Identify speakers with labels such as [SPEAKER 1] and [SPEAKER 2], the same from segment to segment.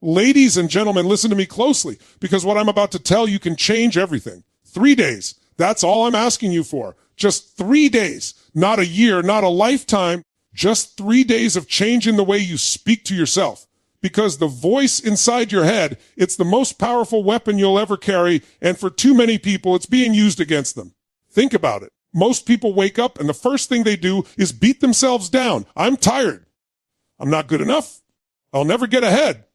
[SPEAKER 1] Ladies and gentlemen, listen to me closely, because what I'm about to tell you can change everything. 3 days. That's all I'm asking you for. Just 3 days. Not a year, not a lifetime. Just 3 days of changing the way you speak to yourself. Because the voice inside your head, it's the most powerful weapon you'll ever carry, and for too many people, it's being used against them. Think about it. Most people wake up, and the first thing they do is beat themselves down. I'm tired. I'm not good enough. I'll never get ahead.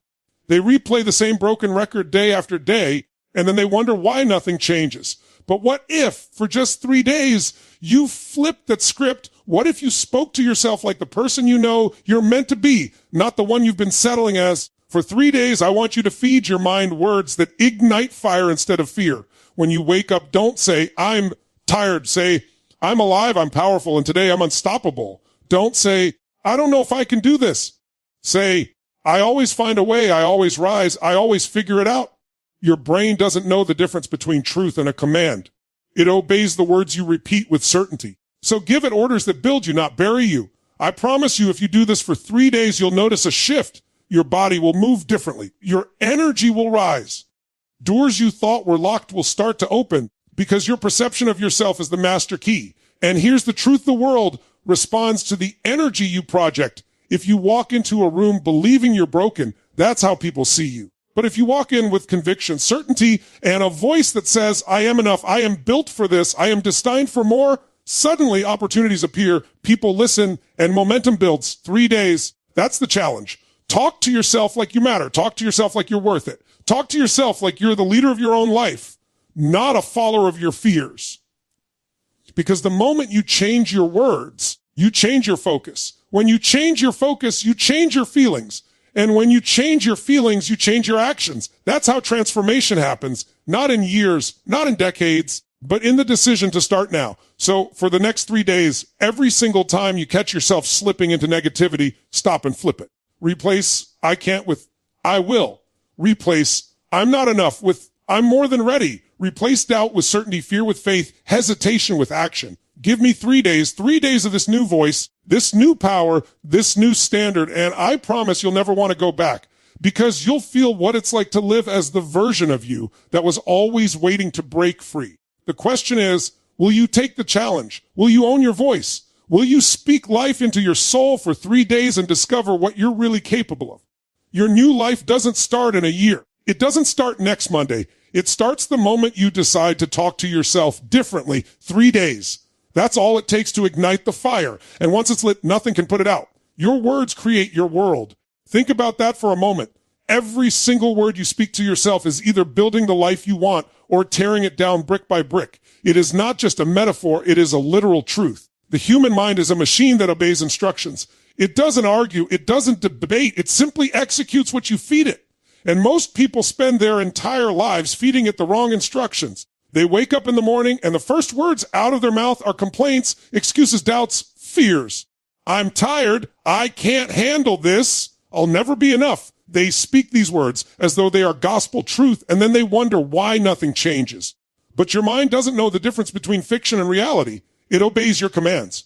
[SPEAKER 1] They replay the same broken record day after day, and then they wonder why nothing changes. But what if, for just 3 days, you flipped that script? What if you spoke to yourself like the person you know you're meant to be, not the one you've been settling as? For 3 days, I want you to feed your mind words that ignite fire instead of fear. When you wake up, don't say, I'm tired. Say, I'm alive, I'm powerful, and today I'm unstoppable. Don't say, I don't know if I can do this. Say, I always find a way, I always rise, I always figure it out. Your brain doesn't know the difference between truth and a command. It obeys the words you repeat with certainty. So give it orders that build you, not bury you. I promise you, if you do this for 3 days, you'll notice a shift. Your body will move differently. Your energy will rise. Doors you thought were locked will start to open because your perception of yourself is the master key. And here's the truth: the world responds to the energy you project. If you walk into a room believing you're broken, that's how people see you. But if you walk in with conviction, certainty, and a voice that says, I am enough, I am built for this, I am destined for more, suddenly opportunities appear, people listen, and momentum builds. 3 days. That's the challenge. Talk to yourself like you matter. Talk to yourself like you're worth it. Talk to yourself like you're the leader of your own life, not a follower of your fears. Because the moment you change your words, you change your focus. When you change your focus, you change your feelings. And when you change your feelings, you change your actions. That's how transformation happens. Not in years, not in decades, but in the decision to start now. So for the next 3 days, every single time you catch yourself slipping into negativity, stop and flip it. Replace I can't with I will. Replace I'm not enough with I'm more than ready. Replace doubt with certainty, fear with faith, hesitation with action. Give me 3 days, 3 days of this new voice, this new power, this new standard, and I promise you'll never want to go back, because you'll feel what it's like to live as the version of you that was always waiting to break free. The question is, will you take the challenge? Will you own your voice? Will you speak life into your soul for 3 days and discover what you're really capable of? Your new life doesn't start in a year. It doesn't start next Monday. It starts the moment you decide to talk to yourself differently. 3 days. That's all it takes to ignite the fire. And once it's lit, nothing can put it out. Your words create your world. Think about that for a moment. Every single word you speak to yourself is either building the life you want or tearing it down brick by brick. It is not just a metaphor. It is a literal truth. The human mind is a machine that obeys instructions. It doesn't argue. It doesn't debate. It simply executes what you feed it. And most people spend their entire lives feeding it the wrong instructions. They wake up in the morning and the first words out of their mouth are complaints, excuses, doubts, fears. I'm tired. I can't handle this. I'll never be enough. They speak these words as though they are gospel truth, and then they wonder why nothing changes. But your mind doesn't know the difference between fiction and reality. It obeys your commands.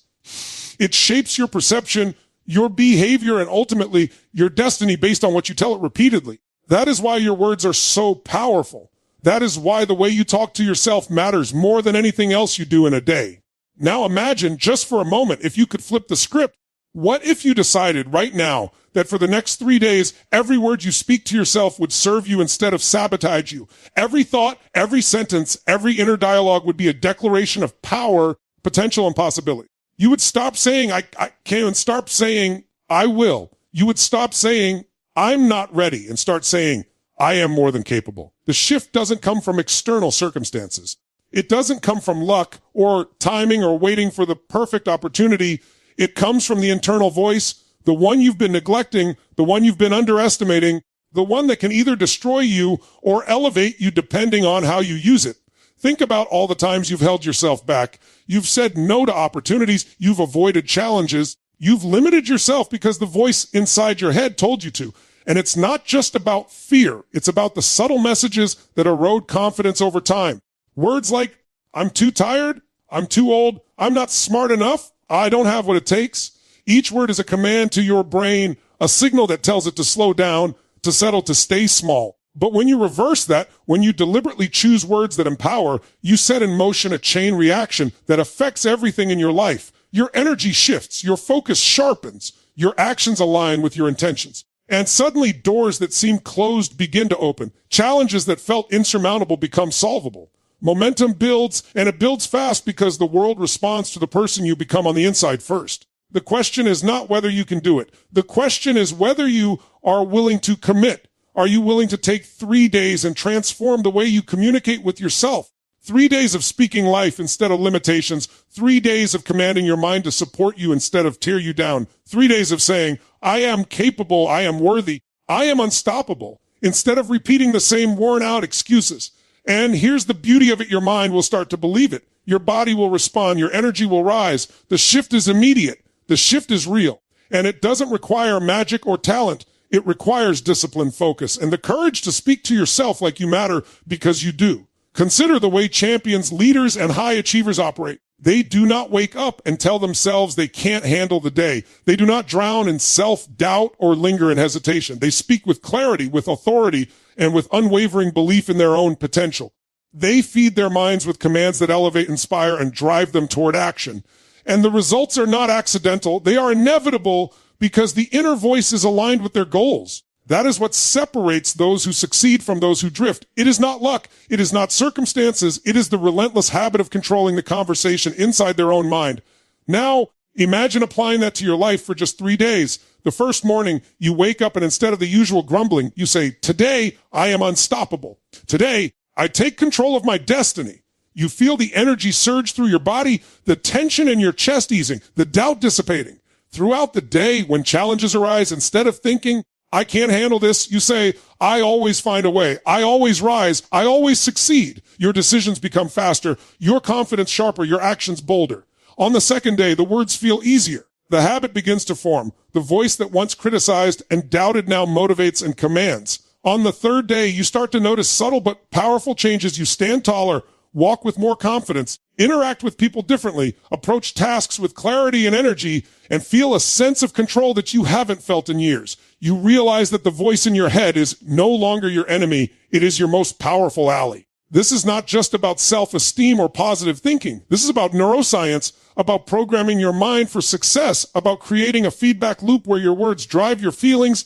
[SPEAKER 1] It shapes your perception, your behavior, and ultimately your destiny based on what you tell it repeatedly. That is why your words are so powerful. That is why the way you talk to yourself matters more than anything else you do in a day. Now imagine, just for a moment, if you could flip the script. What if you decided right now that for the next 3 days, every word you speak to yourself would serve you instead of sabotage you? Every thought, every sentence, every inner dialogue would be a declaration of power, potential, and possibility. You would stop saying, I can't, and start saying, I will. You would stop saying, I'm not ready, and start saying, I am more than capable. The shift doesn't come from external circumstances. It doesn't come from luck or timing or waiting for the perfect opportunity. It comes from the internal voice, the one you've been neglecting, the one you've been underestimating, the one that can either destroy you or elevate you depending on how you use it. Think about all the times you've held yourself back. You've said no to opportunities. You've avoided challenges. You've limited yourself because the voice inside your head told you to. And it's not just about fear. It's about the subtle messages that erode confidence over time. Words like, I'm too tired, I'm too old, I'm not smart enough, I don't have what it takes. Each word is a command to your brain, a signal that tells it to slow down. to settle, to stay small. But when you reverse that, when you deliberately choose words that empower, you set in motion a chain reaction that affects everything in your life. Your energy shifts, your focus sharpens, your actions align with your intentions. And suddenly doors that seemed closed begin to open. Challenges that felt insurmountable become solvable. Momentum builds, and it builds fast because the world responds to the person you become on the inside first. The question is not whether you can do it. The question is whether you are willing to commit. Are you willing to take 3 days and transform the way you communicate with yourself? 3 days of speaking life instead of limitations. 3 days of commanding your mind to support you instead of tear you down. 3 days of saying, I am capable, I am worthy, I am unstoppable, instead of repeating the same worn out excuses. And here's the beauty of it. Your mind will start to believe it. Your body will respond. Your energy will rise. The shift is immediate. The shift is real. And it doesn't require magic or talent. It requires discipline, focus, and the courage to speak to yourself like you matter, because you do. Consider the way champions, leaders, and high achievers operate. They do not wake up and tell themselves they can't handle the day. They do not drown in self-doubt or linger in hesitation. They speak with clarity, with authority, and with unwavering belief in their own potential. They feed their minds with commands that elevate, inspire, and drive them toward action. And the results are not accidental. They are inevitable because the inner voice is aligned with their goals. That is what separates those who succeed from those who drift. It is not luck. It is not circumstances. It is the relentless habit of controlling the conversation inside their own mind. Now, imagine applying that to your life for just 3 days. The first morning, you wake up and instead of the usual grumbling, you say, today, I am unstoppable. Today, I take control of my destiny. You feel the energy surge through your body, the tension in your chest easing, the doubt dissipating. Throughout the day, when challenges arise, instead of thinking, I can't handle this, you say, I always find a way. I always rise. I always succeed. Your decisions become faster, your confidence sharper, your actions bolder. On the second day, the words feel easier. The habit begins to form. The voice that once criticized and doubted now motivates and commands. On the third day, you start to notice subtle but powerful changes. You stand taller, walk with more confidence, interact with people differently, approach tasks with clarity and energy, and feel a sense of control that you haven't felt in years. You realize that the voice in your head is no longer your enemy. It is your most powerful ally. This is not just about self-esteem or positive thinking. This is about neuroscience, about programming your mind for success, about creating a feedback loop where your words drive your feelings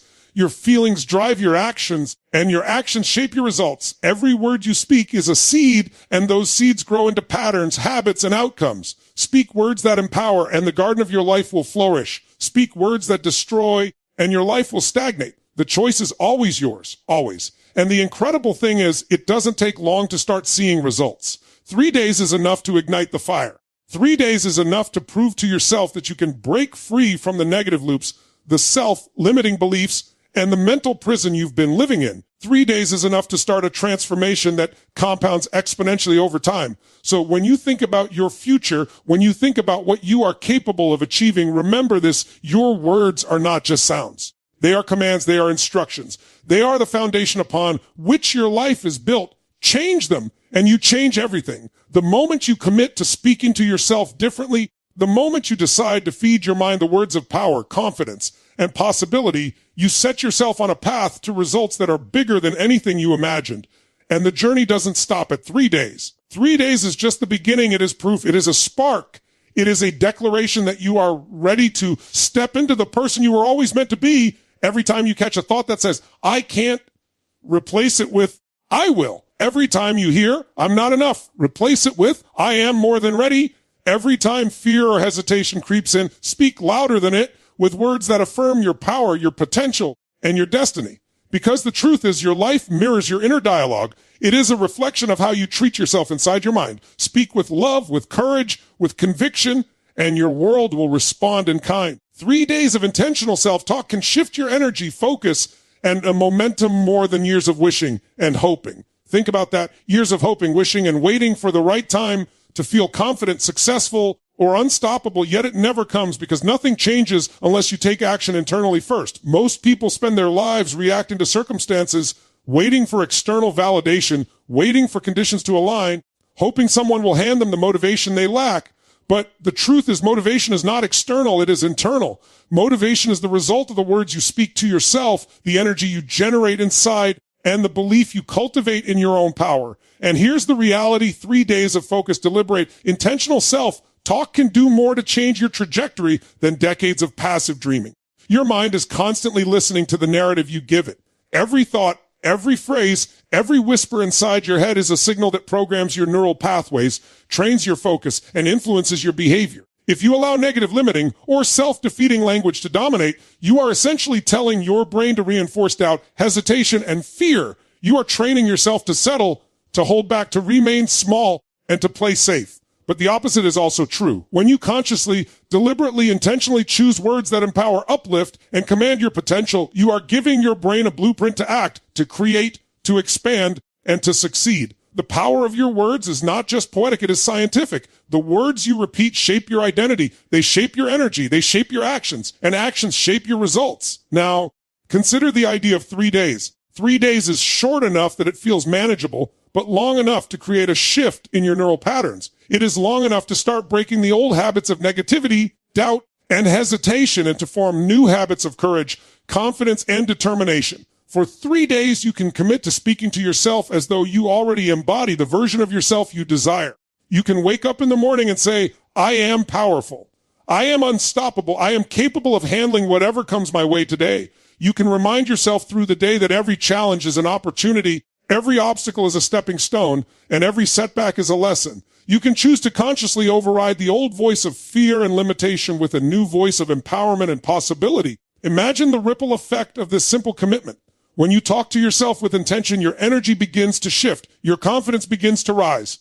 [SPEAKER 1] drive your actions, and your actions shape your results. Every word you speak is a seed, and those seeds grow into patterns, habits, and outcomes. Speak words that empower, and the garden of your life will flourish. Speak words that destroy, and your life will stagnate. The choice is always yours, always. And the incredible thing is, it doesn't take long to start seeing results. 3 days is enough to ignite the fire. 3 days is enough to prove to yourself that you can break free from the negative loops, the self-limiting beliefs, and the mental prison you've been living in. 3 days is enough to start a transformation that compounds exponentially over time. So when you think about your future, when you think about what you are capable of achieving, remember this: your words are not just sounds. They are commands. They are instructions. They are the foundation upon which your life is built. Change them, and you change everything. The moment you commit to speaking to yourself differently, the moment you decide to feed your mind the words of power, confidence, and possibility, you set yourself on a path to results that are bigger than anything you imagined. And the journey doesn't stop at 3 days. 3 days is just the beginning. It is proof. It is a spark. It is a declaration that you are ready to step into the person you were always meant to be. Every time you catch a thought that says, I can't, replace it with, I will. Every time you hear, I'm not enough, replace it with, I am more than ready. Every time fear or hesitation creeps in, speak louder than it with words that affirm your power, your potential, and your destiny. Because the truth is, your life mirrors your inner dialogue. It is a reflection of how you treat yourself inside your mind. Speak with love, with courage, with conviction, and your world will respond in kind. 3 days of intentional self-talk can shift your energy, focus, and a momentum more than years of wishing and hoping. Think about that. Years of hoping, wishing, and waiting for the right time to feel confident, successful, or unstoppable, yet it never comes because nothing changes unless you take action internally first. Most people spend their lives reacting to circumstances, waiting for external validation, waiting for conditions to align, hoping someone will hand them the motivation they lack. But the truth is motivation is not external, it is internal. Motivation is the result of the words you speak to yourself, the energy you generate inside, and the belief you cultivate in your own power. And here's the reality: 3 days of focused, deliberate, intentional self-talk can do more to change your trajectory than decades of passive dreaming. Your mind is constantly listening to the narrative you give it. Every thought, every phrase, every whisper inside your head is a signal that programs your neural pathways, trains your focus, and influences your behavior. If you allow negative, limiting, or self-defeating language to dominate, you are essentially telling your brain to reinforce doubt, hesitation, and fear. You are training yourself to settle, to hold back, to remain small, and to play safe. But the opposite is also true. When you consciously, deliberately, intentionally choose words that empower, uplift, and command your potential, you are giving your brain a blueprint to act, to create, to expand, and to succeed. The power of your words is not just poetic, it is scientific. The words you repeat shape your identity. They shape your energy. They shape your actions. And actions shape your results. Now, consider the idea of 3 days. 3 days is short enough that it feels manageable, but long enough to create a shift in your neural patterns. It is long enough to start breaking the old habits of negativity, doubt, and hesitation, and to form new habits of courage, confidence, and determination. For 3 days, you can commit to speaking to yourself as though you already embody the version of yourself you desire. You can wake up in the morning and say, I am powerful. I am unstoppable. I am capable of handling whatever comes my way today. You can remind yourself through the day that every challenge is an opportunity, every obstacle is a stepping stone, and every setback is a lesson. You can choose to consciously override the old voice of fear and limitation with a new voice of empowerment and possibility. Imagine the ripple effect of this simple commitment. When you talk to yourself with intention, your energy begins to shift. Your confidence begins to rise.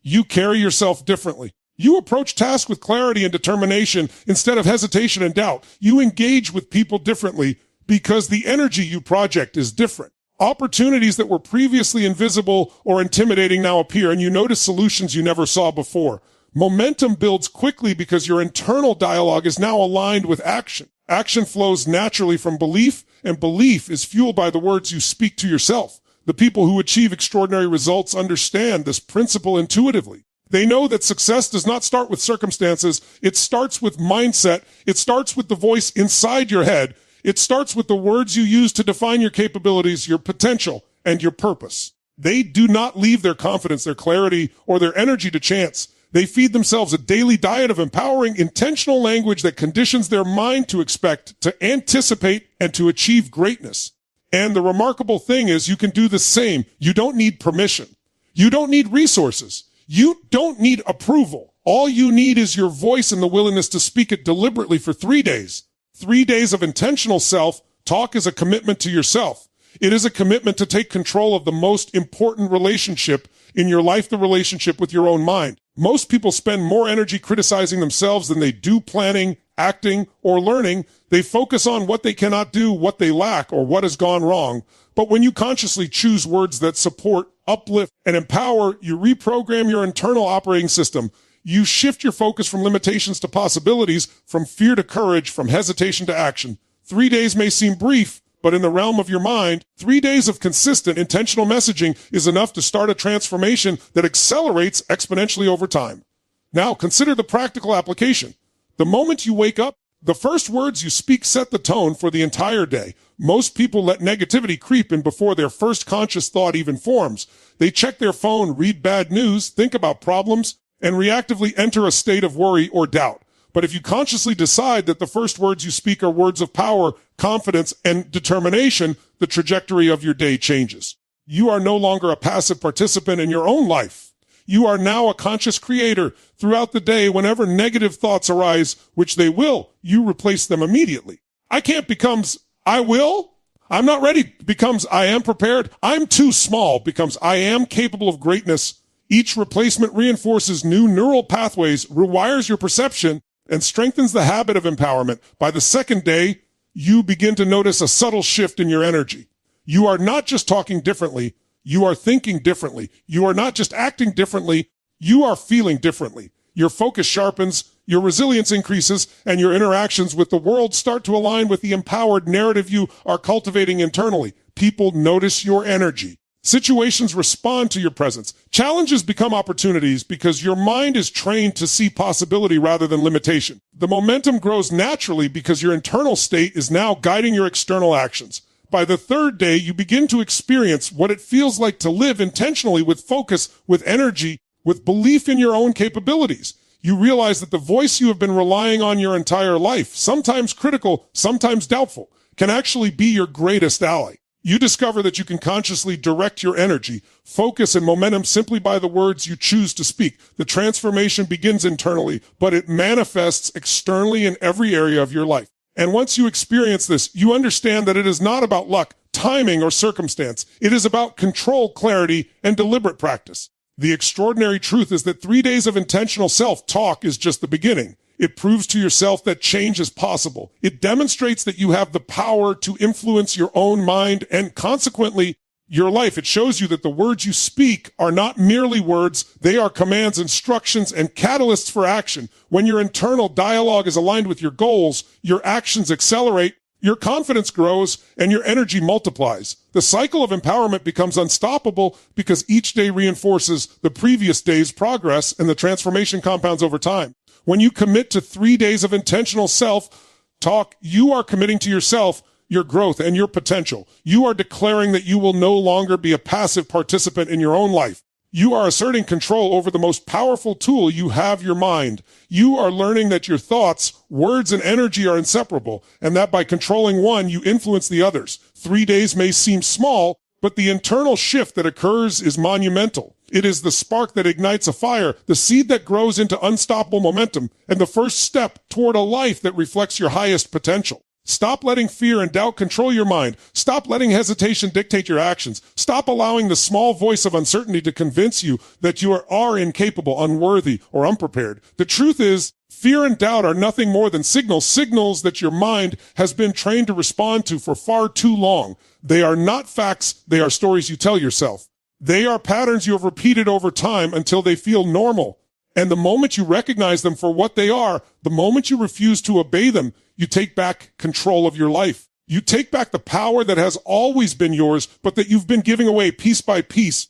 [SPEAKER 1] You carry yourself differently. You approach tasks with clarity and determination instead of hesitation and doubt. You engage with people differently because the energy you project is different. Opportunities that were previously invisible or intimidating now appear, and you notice solutions you never saw before. Momentum builds quickly because your internal dialogue is now aligned with action. Action flows naturally from belief, and belief is fueled by the words you speak to yourself. The people who achieve extraordinary results understand this principle intuitively. They know that success does not start with circumstances. It starts with mindset. It starts with the voice inside your head. It starts with the words you use to define your capabilities, your potential, and your purpose. They do not leave their confidence, their clarity, or their energy to chance. They feed themselves a daily diet of empowering, intentional language that conditions their mind to expect, to anticipate, and to achieve greatness. And the remarkable thing is you can do the same. You don't need permission. You don't need resources. You don't need approval. All you need is your voice and the willingness to speak it deliberately for 3 days. 3 days of intentional self-talk is a commitment to yourself. It is a commitment to take control of the most important relationship in your life, the relationship with your own mind. Most people spend more energy criticizing themselves than they do planning, acting, or learning. They focus on what they cannot do, what they lack, or what has gone wrong. But when you consciously choose words that support, uplift, and empower, you reprogram your internal operating system. You shift your focus from limitations to possibilities, from fear to courage, from hesitation to action. 3 days may seem brief, but in the realm of your mind, 3 days of consistent, intentional messaging is enough to start a transformation that accelerates exponentially over time. Now, consider the practical application. The moment you wake up, the first words you speak set the tone for the entire day. Most people let negativity creep in before their first conscious thought even forms. They check their phone, read bad news, think about problems, and reactively enter a state of worry or doubt. But if you consciously decide that the first words you speak are words of power, confidence, and determination, the trajectory of your day changes. You are no longer a passive participant in your own life. You are now a conscious creator. Throughout the day, whenever negative thoughts arise, which they will, you replace them immediately. I can't becomes I will. I'm not ready becomes I am prepared. I'm too small becomes I am capable of greatness. Each replacement reinforces new neural pathways, rewires your perception, and strengthens the habit of empowerment. By the second day, you begin to notice a subtle shift in your energy. You are not just talking differently, you are thinking differently. You are not just acting differently, you are feeling differently. Your focus sharpens, your resilience increases, and your interactions with the world start to align with the empowered narrative you are cultivating internally. People notice your energy. Situations respond to your presence. Challenges become opportunities because your mind is trained to see possibility rather than limitation. The momentum grows naturally because your internal state is now guiding your external actions. By the third day, you begin to experience what it feels like to live intentionally with focus, with energy, with belief in your own capabilities. You realize that the voice you have been relying on your entire life, sometimes critical, sometimes doubtful, can actually be your greatest ally. You discover that you can consciously direct your energy, focus, and momentum simply by the words you choose to speak. The transformation begins internally, but it manifests externally in every area of your life. And once you experience this, you understand that it is not about luck, timing, or circumstance. It is about control, clarity, and deliberate practice. The extraordinary truth is that 3 days of intentional self-talk is just the beginning. It proves to yourself that change is possible. It demonstrates that you have the power to influence your own mind and consequently your life. It shows you that the words you speak are not merely words. They are commands, instructions, and catalysts for action. When your internal dialogue is aligned with your goals, your actions accelerate, your confidence grows, and your energy multiplies. The cycle of empowerment becomes unstoppable because each day reinforces the previous day's progress and the transformation compounds over time. When you commit to 3 days of intentional self-talk, you are committing to yourself, your growth, and your potential. You are declaring that you will no longer be a passive participant in your own life. You are asserting control over the most powerful tool you have, your mind. You are learning that your thoughts, words, and energy are inseparable, and that by controlling one, you influence the others. 3 days may seem small, but the internal shift that occurs is monumental. It is the spark that ignites a fire, the seed that grows into unstoppable momentum, and the first step toward a life that reflects your highest potential. Stop letting fear and doubt control your mind. Stop letting hesitation dictate your actions. Stop allowing the small voice of uncertainty to convince you that you are incapable, unworthy, or unprepared. The truth is, fear and doubt are nothing more than signals that your mind has been trained to respond to for far too long. They are not facts, they are stories you tell yourself. They are patterns you have repeated over time until they feel normal. And the moment you recognize them for what they are, the moment you refuse to obey them, you take back control of your life. You take back the power that has always been yours, but that you've been giving away piece by piece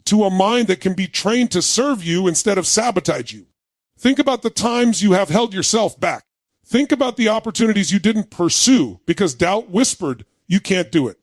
[SPEAKER 1] to a mind that can be trained to serve you instead of sabotage you. Think about the times you have held yourself back. Think about the opportunities you didn't pursue because doubt whispered, you can't do it.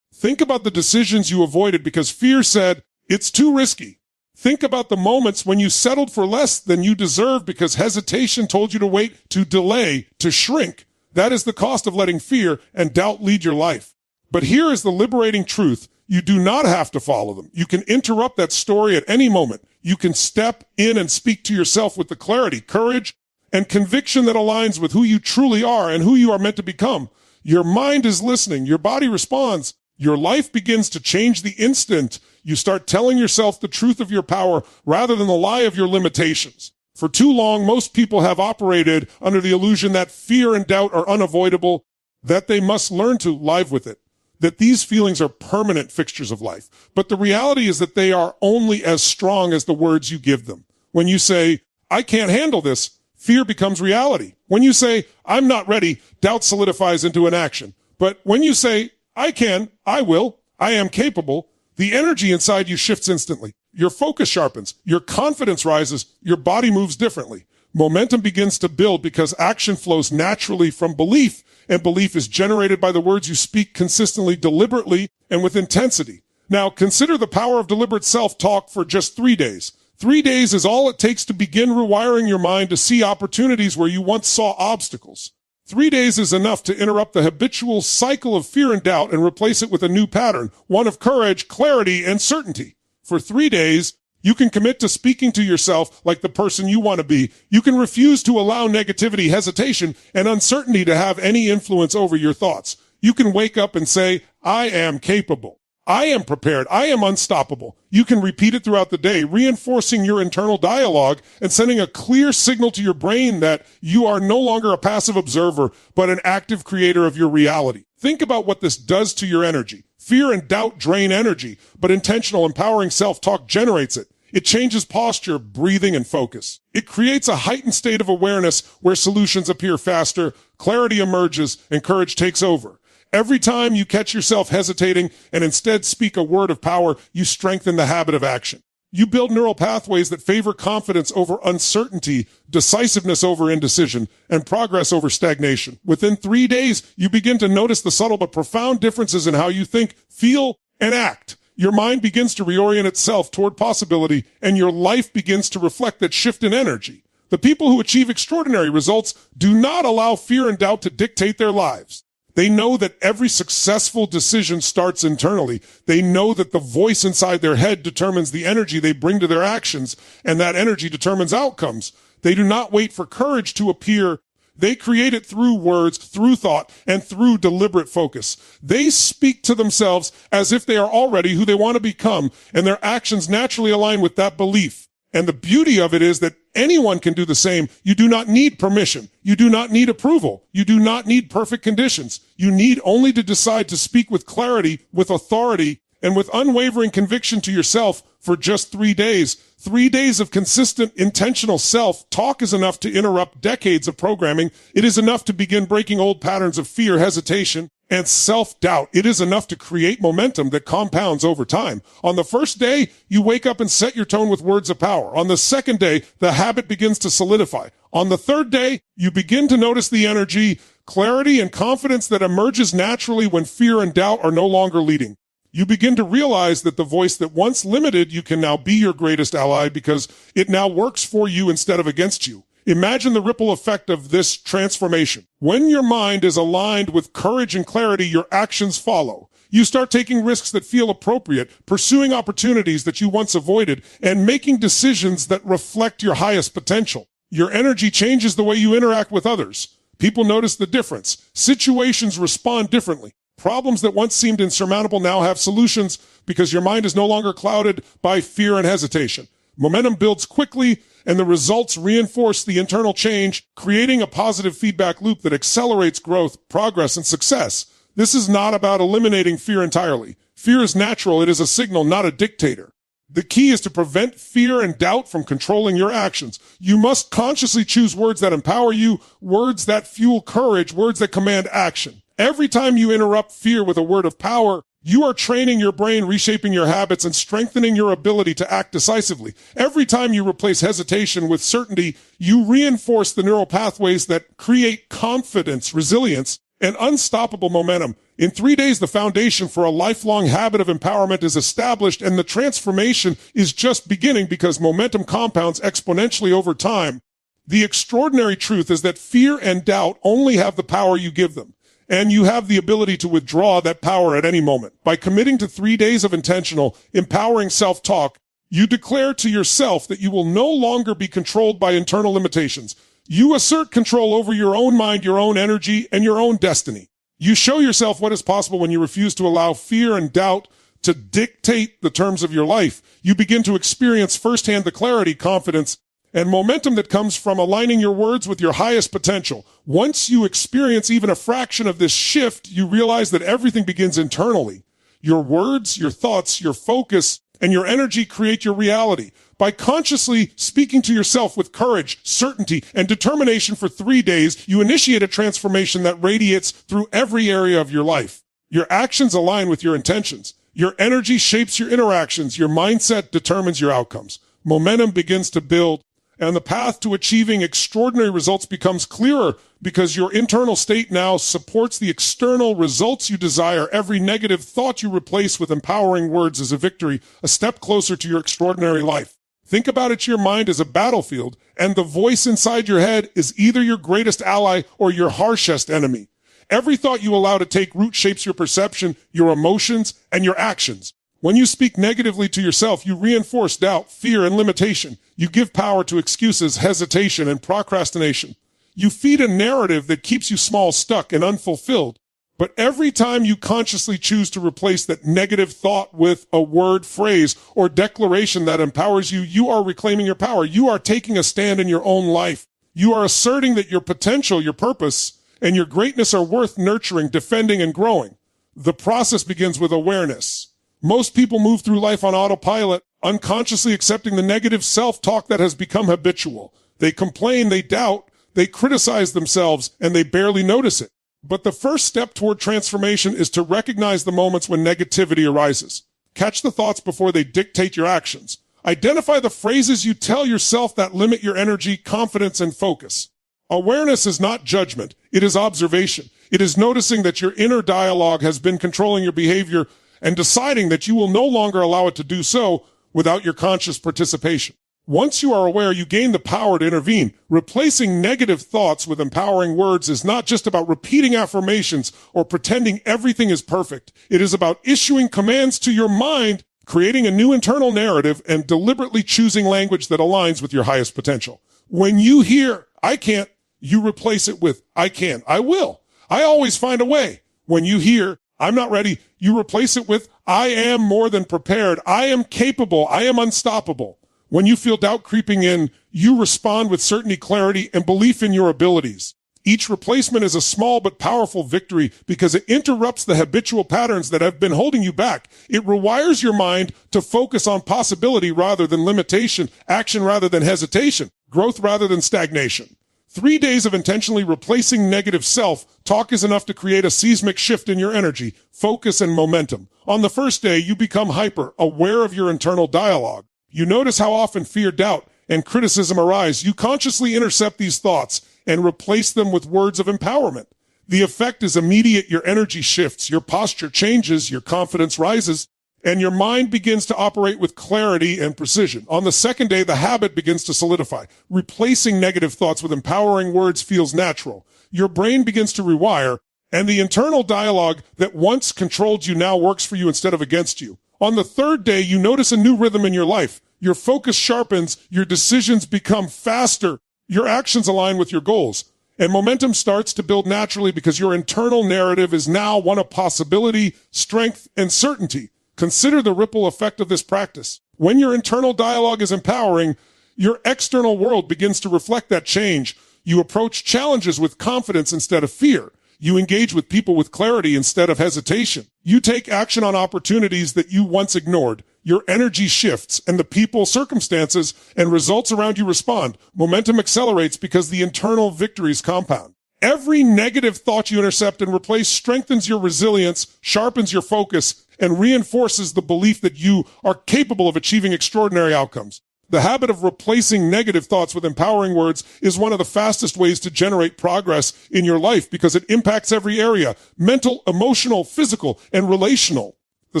[SPEAKER 1] Think about the decisions you avoided because fear said, it's too risky. Think about the moments when you settled for less than you deserved because hesitation told you to wait, to delay, to shrink. That is the cost of letting fear and doubt lead your life. But here is the liberating truth. You do not have to follow them. You can interrupt that story at any moment. You can step in and speak to yourself with the clarity, courage, and conviction that aligns with who you truly are and who you are meant to become. Your mind is listening. Your body responds. Your life begins to change the instant you start telling yourself the truth of your power rather than the lie of your limitations. For too long, most people have operated under the illusion that fear and doubt are unavoidable, that they must learn to live with it, that these feelings are permanent fixtures of life. But the reality is that they are only as strong as the words you give them. When you say, I can't handle this, fear becomes reality. When you say, I'm not ready, doubt solidifies into an action. But when you say, I can, I will, I am capable, the energy inside you shifts instantly. Your focus sharpens, your confidence rises, your body moves differently. Momentum begins to build because action flows naturally from belief, and belief is generated by the words you speak consistently, deliberately, and with intensity. Now, consider the power of deliberate self-talk for just 3 days. 3 days is all it takes to begin rewiring your mind to see opportunities where you once saw obstacles. 3 days is enough to interrupt the habitual cycle of fear and doubt and replace it with a new pattern, one of courage, clarity, and certainty. For 3 days, you can commit to speaking to yourself like the person you want to be. You can refuse to allow negativity, hesitation, and uncertainty to have any influence over your thoughts. You can wake up and say, I am capable. I am prepared. I am unstoppable. You can repeat it throughout the day, reinforcing your internal dialogue and sending a clear signal to your brain that you are no longer a passive observer, but an active creator of your reality. Think about what this does to your energy. Fear and doubt drain energy, but intentional, empowering self-talk generates it. It changes posture, breathing, and focus. It creates a heightened state of awareness where solutions appear faster, clarity emerges, and courage takes over. Every time you catch yourself hesitating and instead speak a word of power, you strengthen the habit of action. You build neural pathways that favor confidence over uncertainty, decisiveness over indecision, and progress over stagnation. Within 3 days, you begin to notice the subtle but profound differences in how you think, feel, and act. Your mind begins to reorient itself toward possibility, and your life begins to reflect that shift in energy. The people who achieve extraordinary results do not allow fear and doubt to dictate their lives. They know that every successful decision starts internally. They know that the voice inside their head determines the energy they bring to their actions, and that energy determines outcomes. They do not wait for courage to appear. They create it through words, through thought, and through deliberate focus. They speak to themselves as if they are already who they want to become, and their actions naturally align with that belief. And the beauty of it is that anyone can do the same. You do not need permission. You do not need approval. You do not need perfect conditions. You need only to decide to speak with clarity, with authority, and with unwavering conviction to yourself for just 3 days. 3 days of consistent, intentional self-talk is enough to interrupt decades of programming. It is enough to begin breaking old patterns of fear, hesitation, and self-doubt. It is enough to create momentum that compounds over time. On the first day, you wake up and set your tone with words of power. On the second day, the habit begins to solidify. On the third day, you begin to notice the energy, clarity, and confidence that emerges naturally when fear and doubt are no longer leading. You begin to realize that the voice that once limited you can now be your greatest ally because it now works for you instead of against you. Imagine the ripple effect of this transformation. When your mind is aligned with courage and clarity, your actions follow. You start taking risks that feel appropriate, pursuing opportunities that you once avoided, and making decisions that reflect your highest potential. Your energy changes the way you interact with others. People notice the difference. Situations respond differently. Problems that once seemed insurmountable now have solutions because your mind is no longer clouded by fear and hesitation. Momentum builds quickly, and the results reinforce the internal change, creating a positive feedback loop that accelerates growth, progress, and success. This is not about eliminating fear entirely. Fear is natural. It is a signal, not a dictator. The key is to prevent fear and doubt from controlling your actions. You must consciously choose words that empower you, words that fuel courage, words that command action. Every time you interrupt fear with a word of power, you are training your brain, reshaping your habits, and strengthening your ability to act decisively. Every time you replace hesitation with certainty, you reinforce the neural pathways that create confidence, resilience, and unstoppable momentum. In 3 days, the foundation for a lifelong habit of empowerment is established, and the transformation is just beginning because momentum compounds exponentially over time. The extraordinary truth is that fear and doubt only have the power you give them. And you have the ability to withdraw that power at any moment. By committing to 3 days of intentional, empowering self-talk, you declare to yourself that you will no longer be controlled by internal limitations. You assert control over your own mind, your own energy, and your own destiny. You show yourself what is possible when you refuse to allow fear and doubt to dictate the terms of your life. You begin to experience firsthand the clarity, confidence, and momentum that comes from aligning your words with your highest potential. Once you experience even a fraction of this shift, you realize that everything begins internally. Your words, your thoughts, your focus, and your energy create your reality. By consciously speaking to yourself with courage, certainty, and determination for 3 days, you initiate a transformation that radiates through every area of your life. Your actions align with your intentions. Your energy shapes your interactions. Your mindset determines your outcomes. Momentum begins to build, and the path to achieving extraordinary results becomes clearer because your internal state now supports the external results you desire. Every negative thought you replace with empowering words is a victory, a step closer to your extraordinary life. Think about it, your mind as a battlefield, and the voice inside your head is either your greatest ally or your harshest enemy. Every thought you allow to take root shapes your perception, your emotions, and your actions. When you speak negatively to yourself, you reinforce doubt, fear, and limitation. You give power to excuses, hesitation, and procrastination. You feed a narrative that keeps you small, stuck, and unfulfilled. But every time you consciously choose to replace that negative thought with a word, phrase, or declaration that empowers you, you are reclaiming your power. You are taking a stand in your own life. You are asserting that your potential, your purpose, and your greatness are worth nurturing, defending, and growing. The process begins with awareness. Most people move through life on autopilot, unconsciously accepting the negative self-talk that has become habitual. They complain, they doubt, they criticize themselves, and they barely notice it. But the first step toward transformation is to recognize the moments when negativity arises. Catch the thoughts before they dictate your actions. Identify the phrases you tell yourself that limit your energy, confidence, and focus. Awareness is not judgment. It is observation. It is noticing that your inner dialogue has been controlling your behavior and deciding that you will no longer allow it to do so without your conscious participation. Once you are aware, you gain the power to intervene. Replacing negative thoughts with empowering words is not just about repeating affirmations or pretending everything is perfect. It is about issuing commands to your mind, creating a new internal narrative, and deliberately choosing language that aligns with your highest potential. When you hear, I can't, you replace it with, I can, I will. I always find a way. When you hear, I'm not ready, you replace it with, I am more than prepared. I am capable. I am unstoppable. When you feel doubt creeping in, you respond with certainty, clarity, and belief in your abilities. Each replacement is a small but powerful victory because it interrupts the habitual patterns that have been holding you back. It rewires your mind to focus on possibility rather than limitation, action rather than hesitation, growth rather than stagnation. 3 days of intentionally replacing negative self-talk is enough to create a seismic shift in your energy, focus, and momentum. On the first day, you become hyper, aware of your internal dialogue. You notice how often fear, doubt, and criticism arise. You consciously intercept these thoughts and replace them with words of empowerment. The effect is immediate. Your energy shifts, your posture changes, your confidence rises, and your mind begins to operate with clarity and precision. On the second day, the habit begins to solidify. Replacing negative thoughts with empowering words feels natural. Your brain begins to rewire, and the internal dialogue that once controlled you now works for you instead of against you. On the third day, you notice a new rhythm in your life. Your focus sharpens, your decisions become faster, your actions align with your goals, and momentum starts to build naturally because your internal narrative is now one of possibility, strength, and certainty. Consider the ripple effect of this practice. When your internal dialogue is empowering, your external world begins to reflect that change. You approach challenges with confidence instead of fear. You engage with people with clarity instead of hesitation. You take action on opportunities that you once ignored. Your energy shifts, and the people, circumstances, and results around you respond. Momentum accelerates because the internal victories compound. Every negative thought you intercept and replace strengthens your resilience, sharpens your focus, and reinforces the belief that you are capable of achieving extraordinary outcomes. The habit of replacing negative thoughts with empowering words is one of the fastest ways to generate progress in your life because it impacts every area: mental, emotional, physical, and relational. The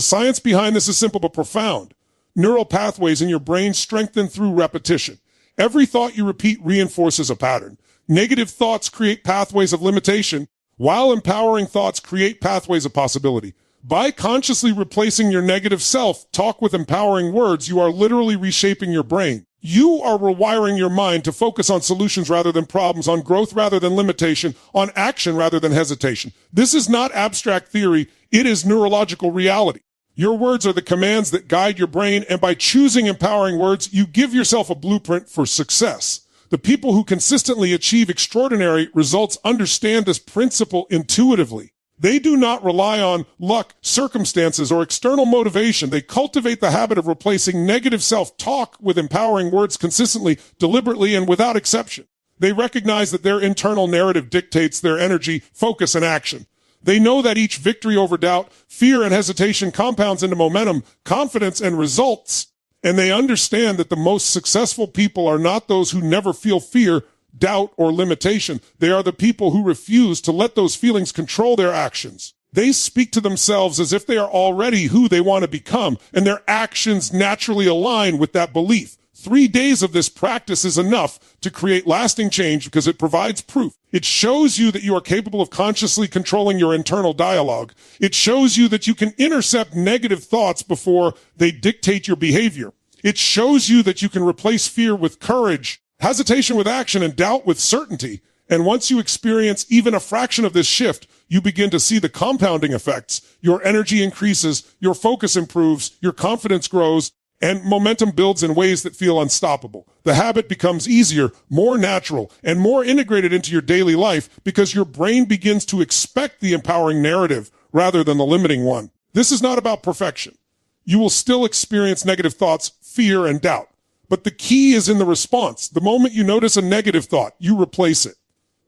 [SPEAKER 1] science behind this is simple but profound. Neural pathways in your brain strengthen through repetition. Every thought you repeat reinforces a pattern. Negative thoughts create pathways of limitation, while empowering thoughts create pathways of possibility. By consciously replacing your negative self-talk with empowering words, you are literally reshaping your brain. You are rewiring your mind to focus on solutions rather than problems, on growth rather than limitation, on action rather than hesitation. This is not abstract theory. It is neurological reality. Your words are the commands that guide your brain, and by choosing empowering words, you give yourself a blueprint for success. The people who consistently achieve extraordinary results understand this principle intuitively. They do not rely on luck, circumstances, or external motivation. They cultivate the habit of replacing negative self-talk with empowering words consistently, deliberately, and without exception. They recognize that their internal narrative dictates their energy, focus, and action. They know that each victory over doubt, fear, and hesitation compounds into momentum, confidence, and results. And they understand that the most successful people are not those who never feel fear, doubt, or limitation. They are the people who refuse to let those feelings control their actions. They speak to themselves as if they are already who they want to become, and their actions naturally align with that belief. 3 days of this practice is enough to create lasting change because it provides proof. It shows you that you are capable of consciously controlling your internal dialogue. It shows you that you can intercept negative thoughts before they dictate your behavior. It shows you that you can replace fear with courage, hesitation with action, and doubt with certainty. And once you experience even a fraction of this shift, you begin to see the compounding effects. Your energy increases, your focus improves, your confidence grows, and momentum builds in ways that feel unstoppable. The habit becomes easier, more natural, and more integrated into your daily life because your brain begins to expect the empowering narrative rather than the limiting one. This is not about perfection. You will still experience negative thoughts, fear, and doubt. But the key is in the response. The moment you notice a negative thought, you replace it.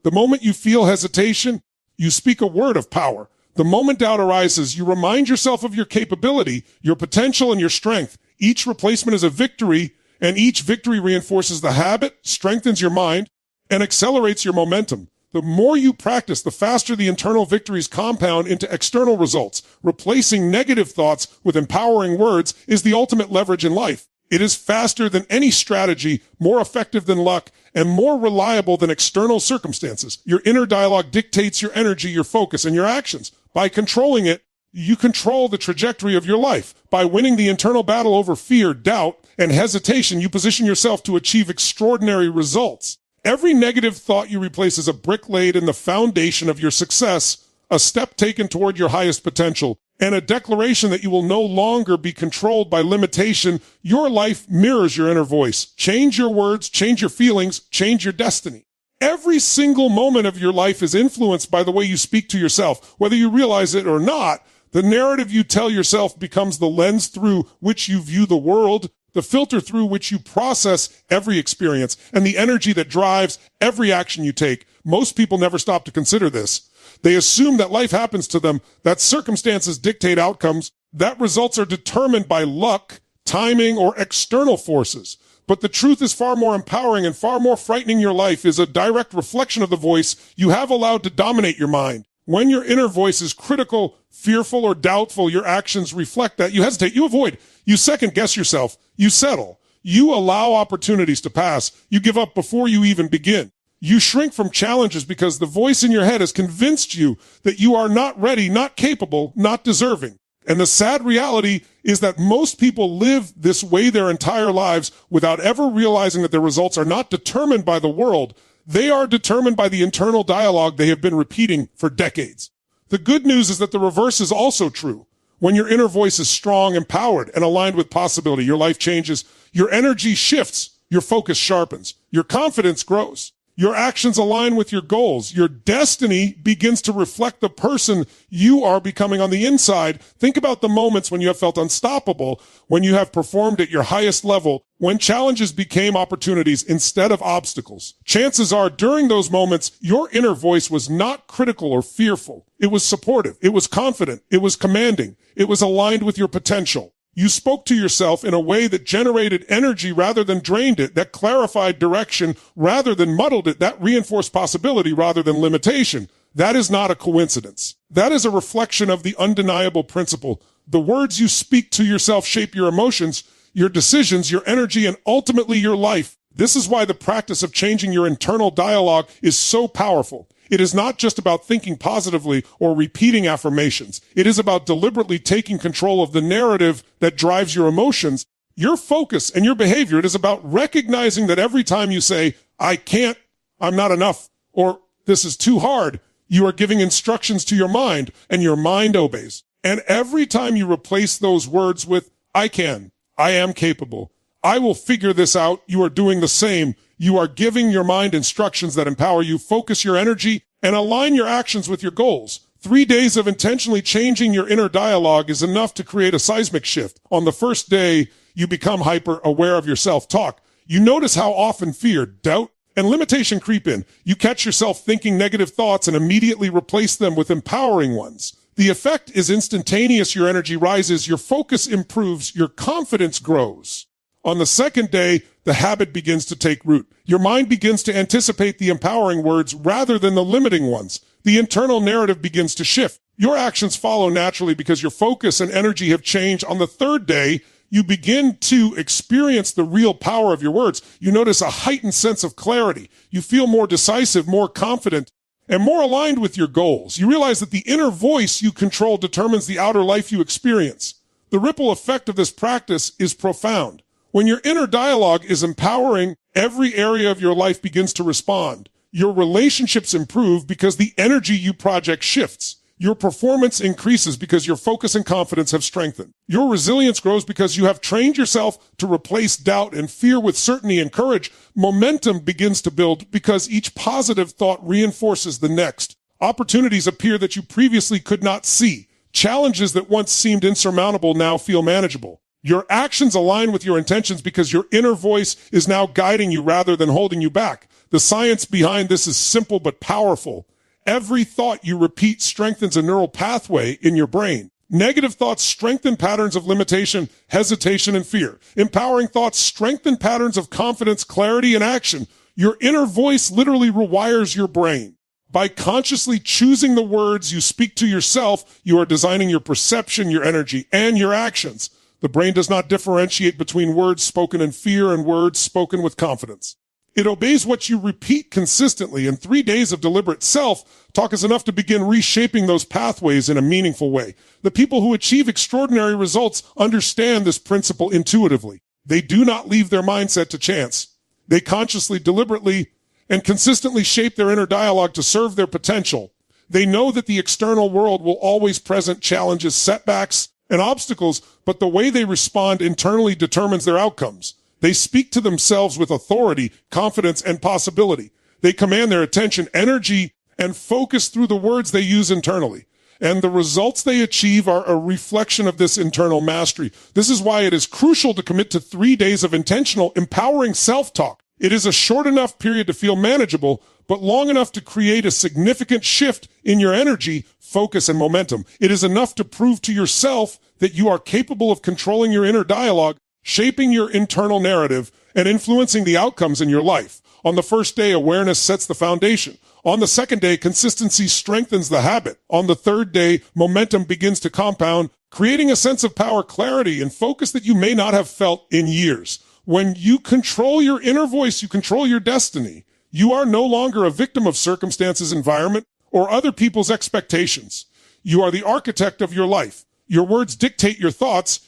[SPEAKER 1] The moment you feel hesitation, you speak a word of power. The moment doubt arises, you remind yourself of your capability, your potential, and your strength. Each replacement is a victory, and each victory reinforces the habit, strengthens your mind, and accelerates your momentum. The more you practice, the faster the internal victories compound into external results. Replacing negative thoughts with empowering words is the ultimate leverage in life. It is faster than any strategy, more effective than luck, and more reliable than external circumstances. Your inner dialogue dictates your energy, your focus, and your actions. By controlling it, you control the trajectory of your life. By winning the internal battle over fear, doubt, and hesitation, you position yourself to achieve extraordinary results. Every negative thought you replace is a brick laid in the foundation of your success, a step taken toward your highest potential, and a declaration that you will no longer be controlled by limitation. Your life mirrors your inner voice. Change your words, change your feelings, change your destiny. Every single moment of your life is influenced by the way you speak to yourself. Whether you realize it or not, the narrative you tell yourself becomes the lens through which you view the world, the filter through which you process every experience, and the energy that drives every action you take. Most people never stop to consider this. They assume that life happens to them, that circumstances dictate outcomes, that results are determined by luck, timing, or external forces. But the truth is far more empowering and far more frightening. Your life is a direct reflection of the voice you have allowed to dominate your mind. When your inner voice is critical, fearful, or doubtful, your actions reflect that. You hesitate, you avoid, you second guess yourself, you settle, you allow opportunities to pass, you give up before you even begin. You shrink from challenges because the voice in your head has convinced you that you are not ready, not capable, not deserving. And the sad reality is that most people live this way their entire lives without ever realizing that their results are not determined by the world. They are determined by the internal dialogue they have been repeating for decades. The good news is that the reverse is also true. When your inner voice is strong, empowered, and aligned with possibility, your life changes, your energy shifts, your focus sharpens, your confidence grows. Your actions align with your goals. Your destiny begins to reflect the person you are becoming on the inside. Think about the moments when you have felt unstoppable, when you have performed at your highest level, when challenges became opportunities instead of obstacles. Chances are during those moments, your inner voice was not critical or fearful. It was supportive. It was confident. It was commanding. It was aligned with your potential. You spoke to yourself in a way that generated energy rather than drained it, that clarified direction rather than muddled it, that reinforced possibility rather than limitation. That is not a coincidence. That is a reflection of the undeniable principle. The words you speak to yourself shape your emotions, your decisions, your energy, and ultimately your life. This is why the practice of changing your internal dialogue is so powerful. It is not just about thinking positively or repeating affirmations. It is about deliberately taking control of the narrative that drives your emotions, your focus, and your behavior. It is about recognizing that every time you say, I can't, I'm not enough, or this is too hard, you are giving instructions to your mind, and your mind obeys. And every time you replace those words with, I can, I am capable, I will figure this out, you are doing the same. You are giving your mind instructions that empower you, focus your energy, and align your actions with your goals. 3 days of intentionally changing your inner dialogue is enough to create a seismic shift. On the first day, you become hyper aware of your self-talk. You notice how often fear, doubt, and limitation creep in. You catch yourself thinking negative thoughts and immediately replace them with empowering ones. The effect is instantaneous. Your energy rises, your focus improves, your confidence grows. On the second day, the habit begins to take root. Your mind begins to anticipate the empowering words rather than the limiting ones. The internal narrative begins to shift. Your actions follow naturally because your focus and energy have changed. On the third day, you begin to experience the real power of your words. You notice a heightened sense of clarity. You feel more decisive, more confident, and more aligned with your goals. You realize that the inner voice you control determines the outer life you experience. The ripple effect of this practice is profound. When your inner dialogue is empowering, every area of your life begins to respond. Your relationships improve because the energy you project shifts. Your performance increases because your focus and confidence have strengthened. Your resilience grows because you have trained yourself to replace doubt and fear with certainty and courage. Momentum begins to build because each positive thought reinforces the next. Opportunities appear that you previously could not see. Challenges that once seemed insurmountable now feel manageable. Your actions align with your intentions because your inner voice is now guiding you rather than holding you back. The science behind this is simple but powerful. Every thought you repeat strengthens a neural pathway in your brain. Negative thoughts strengthen patterns of limitation, hesitation, and fear. Empowering thoughts strengthen patterns of confidence, clarity, and action. Your inner voice literally rewires your brain. By consciously choosing the words you speak to yourself, you are designing your perception, your energy, and your actions. The brain does not differentiate between words spoken in fear and words spoken with confidence. It obeys what you repeat consistently, and 3 days of deliberate self-talk is enough to begin reshaping those pathways in a meaningful way. The people who achieve extraordinary results understand this principle intuitively. They do not leave their mindset to chance. They consciously, deliberately, and consistently shape their inner dialogue to serve their potential. They know that the external world will always present challenges, setbacks, and obstacles, but the way they respond internally determines their outcomes. They speak to themselves with authority, confidence, and possibility. They command their attention, energy, and focus through the words they use internally. And the results they achieve are a reflection of this internal mastery. This is why it is crucial to commit to 3 days of intentional, empowering self-talk. It is a short enough period to feel manageable, but long enough to create a significant shift in your energy, focus, and momentum. It is enough to prove to yourself that you are capable of controlling your inner dialogue, shaping your internal narrative, and influencing the outcomes in your life. On the first day, awareness sets the foundation. On the second day, consistency strengthens the habit. On the third day, momentum begins to compound, creating a sense of power, clarity, and focus that you may not have felt in years. When you control your inner voice, you control your destiny. You are no longer a victim of circumstances, environment, or other people's expectations. You are the architect of your life. Your words dictate your thoughts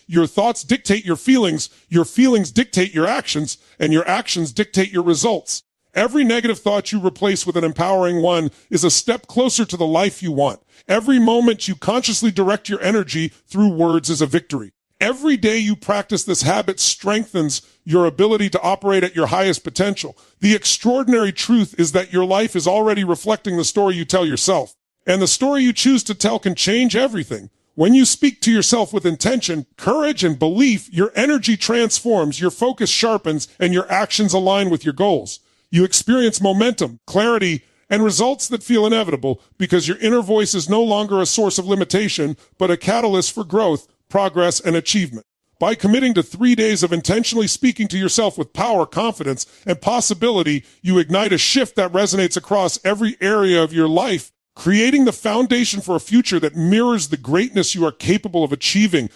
[SPEAKER 1] dictate your feelings dictate your actions, and your actions dictate your results. Every negative thought you replace with an empowering one is a step closer to the life you want. Every moment you consciously direct your energy through words is a victory. Every day you practice this habit strengthens your ability to operate at your highest potential. The extraordinary truth is that your life is already reflecting the story you tell yourself. And the story you choose to tell can change everything. When you speak to yourself with intention, courage, and belief, your energy transforms, your focus sharpens, and your actions align with your goals. You experience momentum, clarity, and results that feel inevitable because your inner voice is no longer a source of limitation, but a catalyst for growth, progress, and achievement. By committing to 3 days of intentionally speaking to yourself with power, confidence, and possibility, you ignite a shift that resonates across every area of your life, creating the foundation for a future that mirrors the greatness you are capable of achieving.